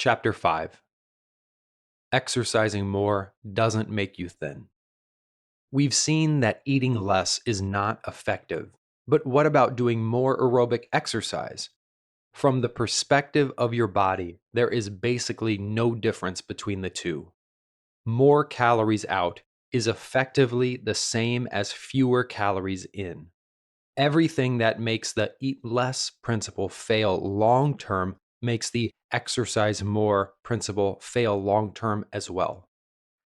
Chapter 5. Exercising more doesn't make you thin. We've seen that eating less is not effective, but what about doing more aerobic exercise? From the perspective of your body, there is basically no difference between the two. More calories out is effectively the same as fewer calories in. Everything that makes the eat less principle fail long term makes the exercise more principle fail long term as well.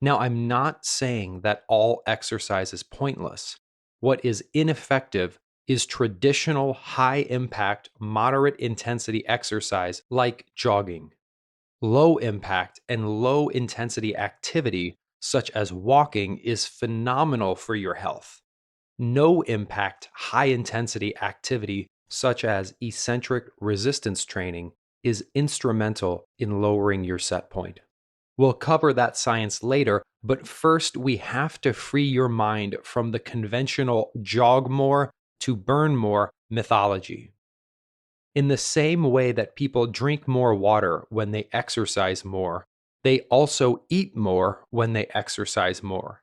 Now, I'm not saying that all exercise is pointless. What is ineffective is traditional high impact, moderate intensity exercise like jogging. Low impact and low intensity activity, such as walking, is phenomenal for your health. No impact, high intensity activity, such as eccentric resistance training, is instrumental in lowering your set point. We'll cover that science later, but first we have to free your mind from the conventional jog more to burn more mythology. In the same way that people drink more water when they exercise more, they also eat more when they exercise more.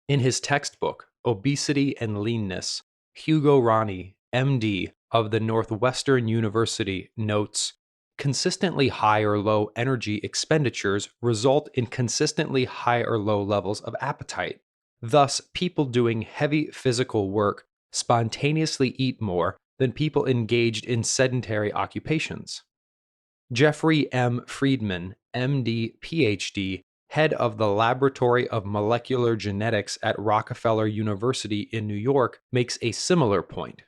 In his textbook, Obesity and Leanness, Hugo Rani, MD, of the Northwestern University, notes, consistently high or low energy expenditures result in consistently high or low levels of appetite. Thus, people doing heavy physical work spontaneously eat more than people engaged in sedentary occupations. Jeffrey M. Friedman, MD, PhD, head of the Laboratory of Molecular Genetics at Rockefeller University in New York, makes a similar point.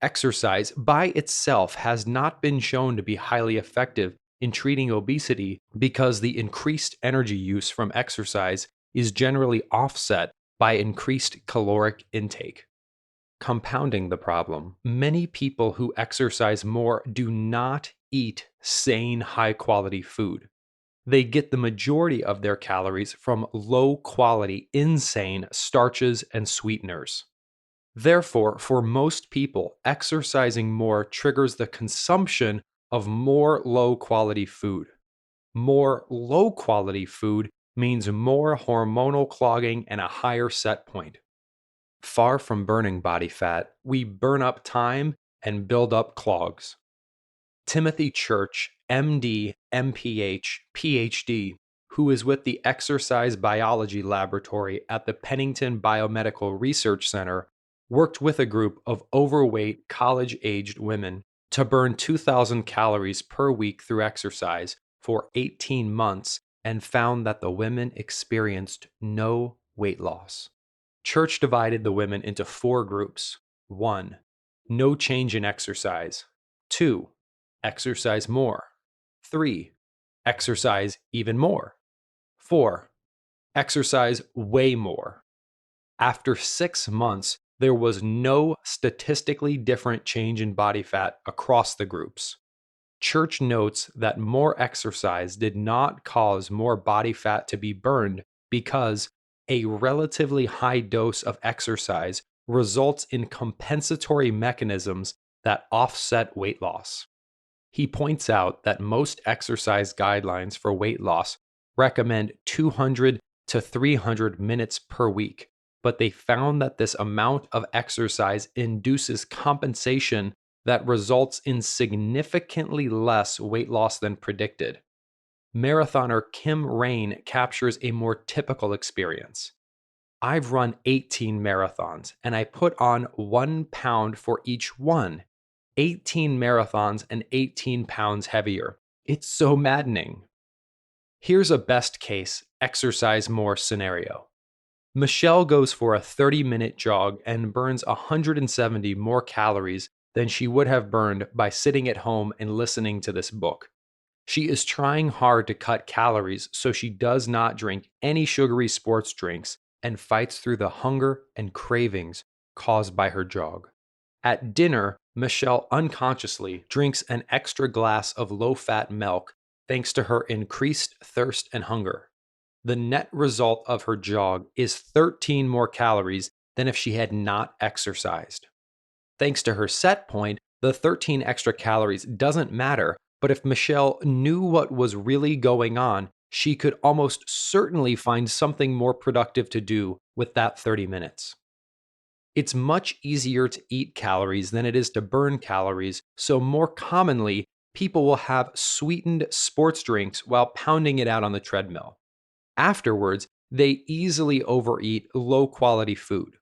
Exercise by itself has not been shown to be highly effective in treating obesity because the increased energy use from exercise is generally offset by increased caloric intake. Compounding the problem, many people who exercise more do not eat sane, high quality food. They get the majority of their calories from low quality, insane starches and sweeteners. Therefore, for most people, exercising more triggers the consumption of more low quality food. More low quality food means more hormonal clogging and a higher set point. Far from burning body fat, we burn up time and build up clogs. Timothy Church, MD, MPH, PhD, who is with the Exercise Biology Laboratory at the Pennington Biomedical Research Center, worked with a group of overweight college-aged women to burn 2,000 calories per week through exercise for 18 months and found that the women experienced no weight loss. Church divided the women into 4 groups. 1. No change in exercise. 2. Exercise more. 3. Exercise even more. 4. Exercise way more. After 6 months, there was no statistically different change in body fat across the groups. Church notes that more exercise did not cause more body fat to be burned because a relatively high dose of exercise results in compensatory mechanisms that offset weight loss. He points out that most exercise guidelines for weight loss recommend 200 to 300 minutes per week, but they found that this amount of exercise induces compensation that results in significantly less weight loss than predicted. Marathoner Kim Rain captures a more typical experience. I've run 18 marathons and I put on 1 pound for each one. 18 marathons and 18 pounds heavier. It's so maddening. Here's a best case exercise more scenario. Michelle goes for a 30-minute jog and burns 170 more calories than she would have burned by sitting at home and listening to this book. She is trying hard to cut calories so she does not drink any sugary sports drinks and fights through the hunger and cravings caused by her jog. At dinner, Michelle unconsciously drinks an extra glass of low-fat milk thanks to her increased thirst and hunger. The net result of her jog is 13 more calories than if she had not exercised. Thanks to her set point, the 13 extra calories doesn't matter, But if Michelle knew what was really going on, she could almost certainly find something more productive to do with that 30 minutes. It's much easier to eat calories than it is to burn calories, so more commonly, people will have sweetened sports drinks while pounding it out on the treadmill. Afterwards, they easily overeat low quality food.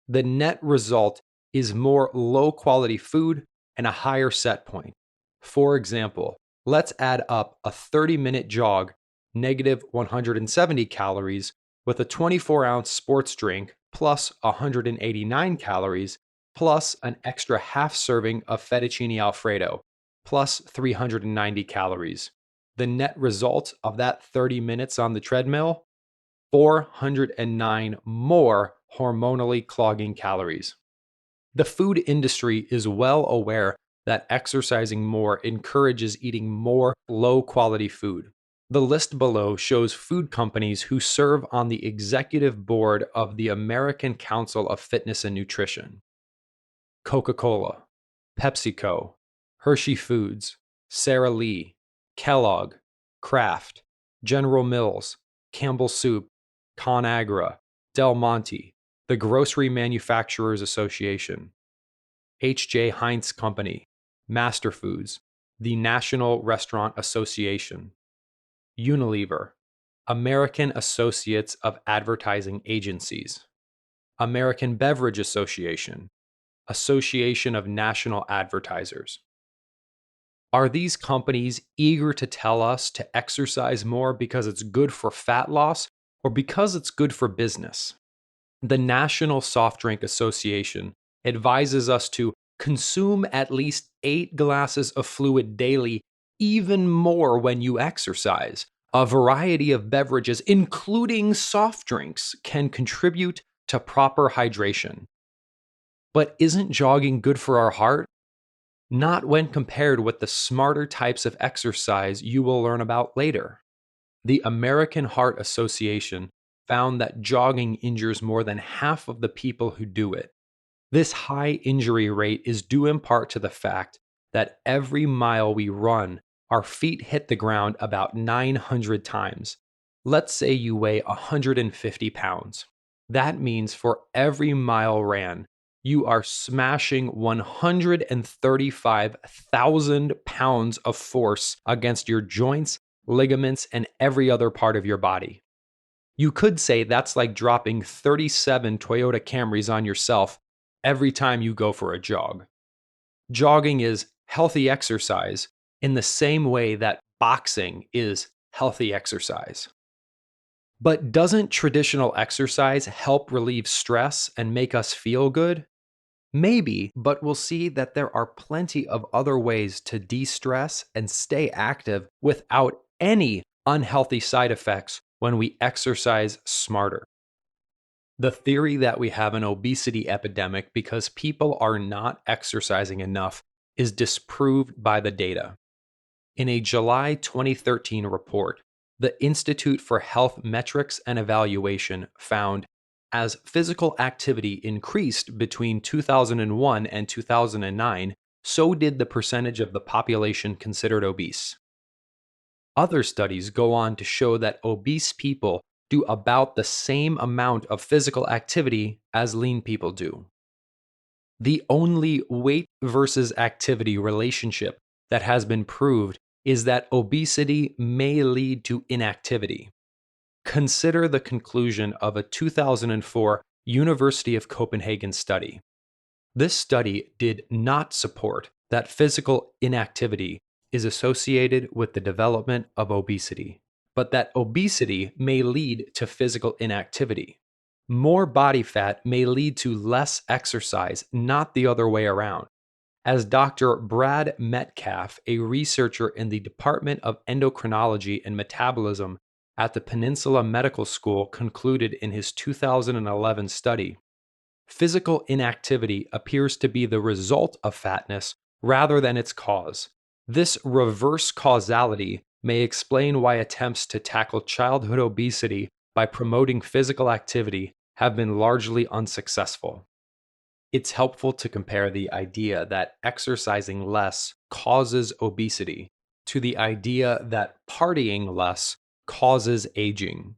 The net result is more low quality food and a higher set point. For example, let's add up a 30-minute jog, negative 170 calories, with a 24-ounce sports drink plus 189 calories, plus an extra half serving of fettuccine alfredo, plus 390 calories. The net result of that 30 minutes on the treadmill, 409 more hormonally clogging calories. The food industry is well aware that exercising more encourages eating more low quality food. The list below shows food companies who serve on the executive board of the American Council of Fitness and Nutrition: Coca-Cola, PepsiCo, Hershey Foods, Sara Lee, Kellogg, Kraft, General Mills, Campbell Soup, ConAgra, Del Monte, the Grocery Manufacturers Association, H.J. Heinz Company, Master Foods, the National Restaurant Association, Unilever, American Associates of Advertising Agencies, American Beverage Association, Association of National Advertisers. Are these companies eager to tell us to exercise more because it's good for fat loss or because it's good for business? The National Soft Drink Association advises us to consume at least 8 glasses of fluid daily, even more when you exercise. A variety of beverages, including soft drinks, can contribute to proper hydration. But isn't jogging good for our heart? Not when compared with the smarter types of exercise you will learn about later. The American Heart Association found that jogging injures more than half of the people who do it. This high injury rate is due in part to the fact that every mile we run, our feet hit the ground about 900 times. Let's say you weigh 150 pounds. That means for every mile ran, you are smashing 135,000 pounds of force against your joints, ligaments, and every other part of your body. You could say that's like dropping 37 Toyota Camrys on yourself every time you go for a jog. Jogging is healthy exercise in the same way that boxing is healthy exercise. But doesn't traditional exercise help relieve stress and make us feel good? Maybe, but we'll see that there are plenty of other ways to de-stress and stay active without any unhealthy side effects when we exercise smarter. The theory that we have an obesity epidemic because people are not exercising enough is disproved by the data. In a July 2013 report, the Institute for Health Metrics and Evaluation found as physical activity increased between 2001 and 2009, so did the percentage of the population considered obese. Other studies go on to show that obese people do about the same amount of physical activity as lean people do. The only weight versus activity relationship that has been proved is that obesity may lead to inactivity. Consider the conclusion of a 2004 University of Copenhagen study. This study did not support that physical inactivity is associated with the development of obesity, but that obesity may lead to physical inactivity. More body fat may lead to less exercise, not the other way around. As Dr. Brad Metcalf, a researcher in the Department of Endocrinology and Metabolism at the Peninsula Medical School, concluded in his 2011 study, physical inactivity appears to be the result of fatness rather than its cause. This reverse causality may explain why attempts to tackle childhood obesity by promoting physical activity have been largely unsuccessful. It's helpful to compare the idea that exercising less causes obesity to the idea that partying less causes aging.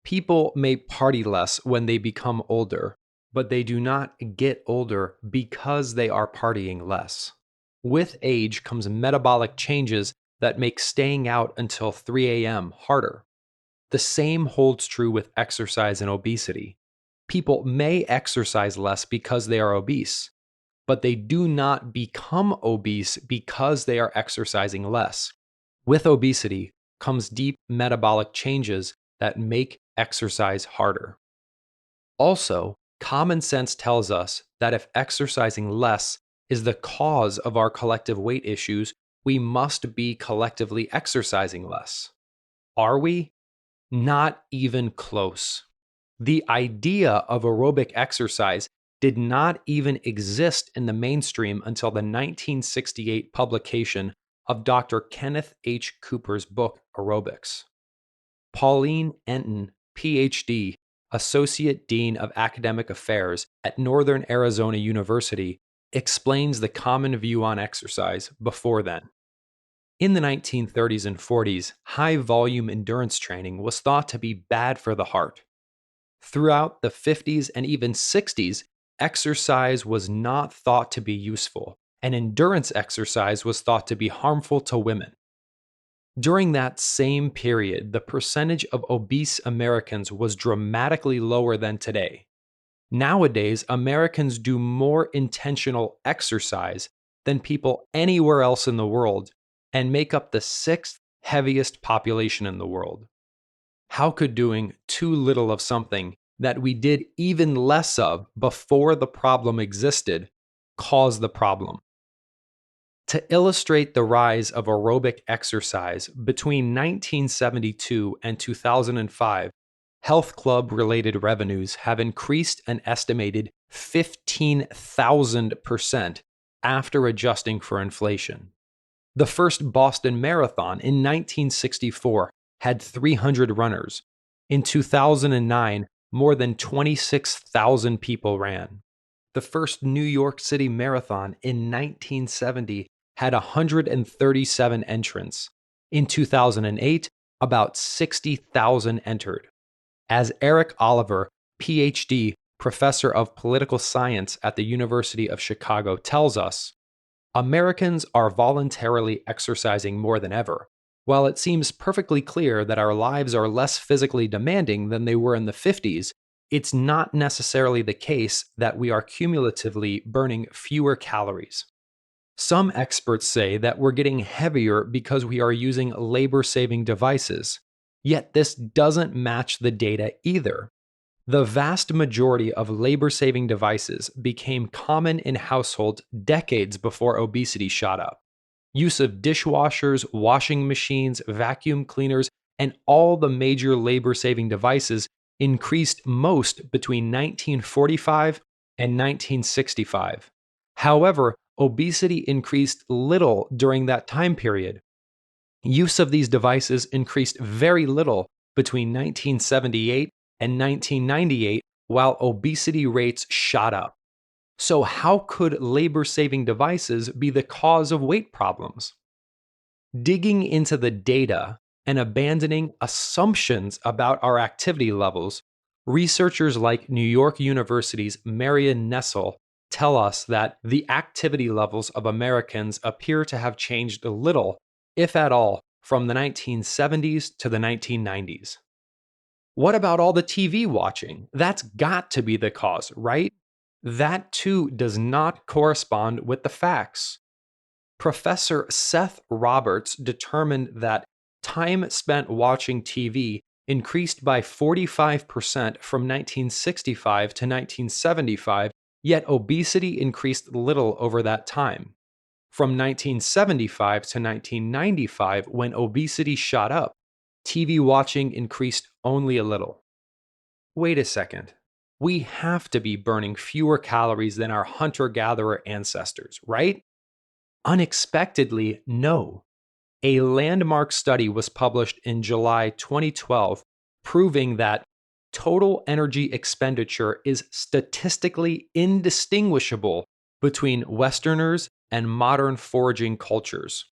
People may party less when they become older, but they do not get older because they are partying less. With age comes metabolic changes that make staying out until 3 a.m. harder. The same holds true with exercise and obesity. People may exercise less because they are obese, but they do not become obese because they are exercising less. With obesity comes deep metabolic changes that make exercise harder. Also, common sense tells us that if exercising less is the cause of our collective weight issues, we must be collectively exercising less. Are we? Not even close. The idea of aerobic exercise did not even exist in the mainstream until the 1968 publication of Dr. Kenneth H. Cooper's book, Aerobics. Pauline Enton, PhD, Associate Dean of Academic Affairs at Northern Arizona University, explains the common view on exercise before then. In the 1930s and 40s, high volume endurance training was thought to be bad for the heart. Throughout the 50s and even 60s, exercise was not thought to be useful, and endurance exercise was thought to be harmful to women. During that same period, the percentage of obese Americans was dramatically lower than today. Nowadays, Americans do more intentional exercise than people anywhere else in the world and make up the sixth heaviest population in the world. How could doing too little of something that we did even less of before the problem existed cause the problem? To illustrate the rise of aerobic exercise between 1972 and 2005, health club related revenues have increased an estimated 15,000% after adjusting for inflation. The first Boston Marathon in 1964 had 300 runners. In 2009, more than 26,000 people ran. The first New York City Marathon in 1970 had 137 entrants. In 2008, about 60,000 entered. As Eric Oliver, PhD, professor of political science at the University of Chicago, tells us, Americans are voluntarily exercising more than ever. While it seems perfectly clear that our lives are less physically demanding than they were in the 50s, it's not necessarily the case that we are cumulatively burning fewer calories. Some experts say that we're getting heavier because we are using labor-saving devices. Yet this doesn't match the data either. The vast majority of labor-saving devices became common in households decades before obesity shot up. Use of dishwashers, washing machines, vacuum cleaners, and all the major labor-saving devices increased most between 1945 and 1965. However, obesity increased little during that time period. Use of these devices increased very little between 1978 and 1998, while obesity rates shot up. So, how could labor saving devices be the cause of weight problems? Digging into the data and abandoning assumptions about our activity levels, researchers like New York University's Marion Nessel tell us that the activity levels of Americans appear to have changed little, if at all, from the 1970s to the 1990s. What about all the TV watching? That's got to be the cause, right? That too does not correspond with the facts. Professor Seth Roberts determined that time spent watching TV increased by 45% from 1965 to 1975, yet obesity increased little over that time. From 1975 to 1995, when obesity shot up, TV watching increased only a little. Wait a second. We have to be burning fewer calories than our hunter gatherer ancestors, right? Unexpectedly, no. A landmark study was published in July 2012 proving that total energy expenditure is statistically indistinguishable between Westerners and modern foraging cultures.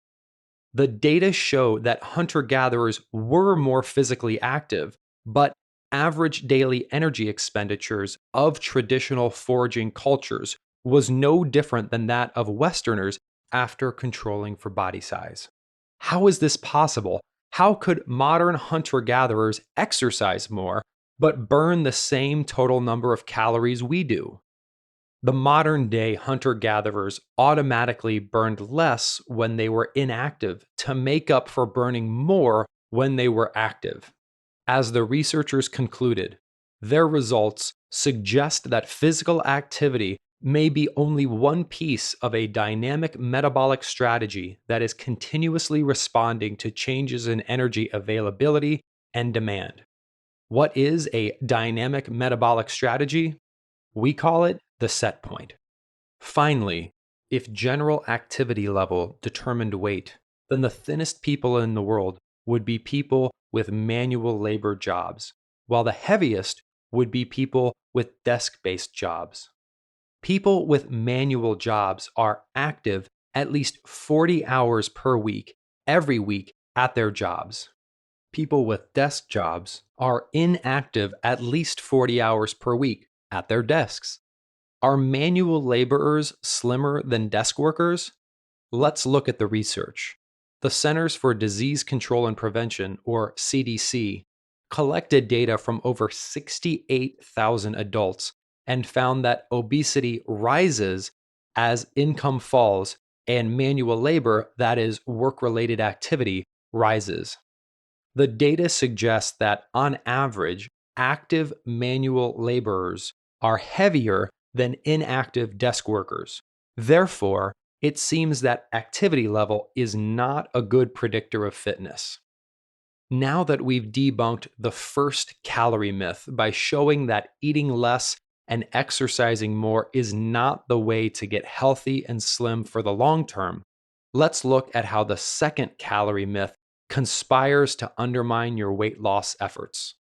The data show that hunter gatherers were more physically active, but average daily energy expenditures of traditional foraging cultures was no different than that of Westerners after controlling for body size. How is this possible? How could modern hunter gatherers exercise more, but burn the same total number of calories we do? The modern day hunter gatherers automatically burned less when they were inactive to make up for burning more when they were active. As the researchers concluded, their results suggest that physical activity may be only one piece of a dynamic metabolic strategy that is continuously responding to changes in energy availability and demand. What is a dynamic metabolic strategy? We call it the set point. Finally, if general activity level determined weight, then the thinnest people in the world would be people with manual labor jobs, while the heaviest would be people with desk based jobs. People with manual jobs are active at least 40 hours per week, every week at their jobs. People with desk jobs are inactive at least 40 hours per week at their desks. Are manual laborers slimmer than desk workers? Let's look at the research. The Centers for Disease Control and Prevention, or CDC, collected data from over 68,000 adults and found that obesity rises as income falls and manual labor, that is, work related activity, rises. The data suggests that, on average, active manual laborers are heavier than inactive desk workers. Therefore, it seems that activity level is not a good predictor of fitness. Now that we've debunked the first calorie myth by showing that eating less and exercising more is not the way to get healthy and slim for the long term, let's look at how the second calorie myth conspires to undermine your weight loss efforts.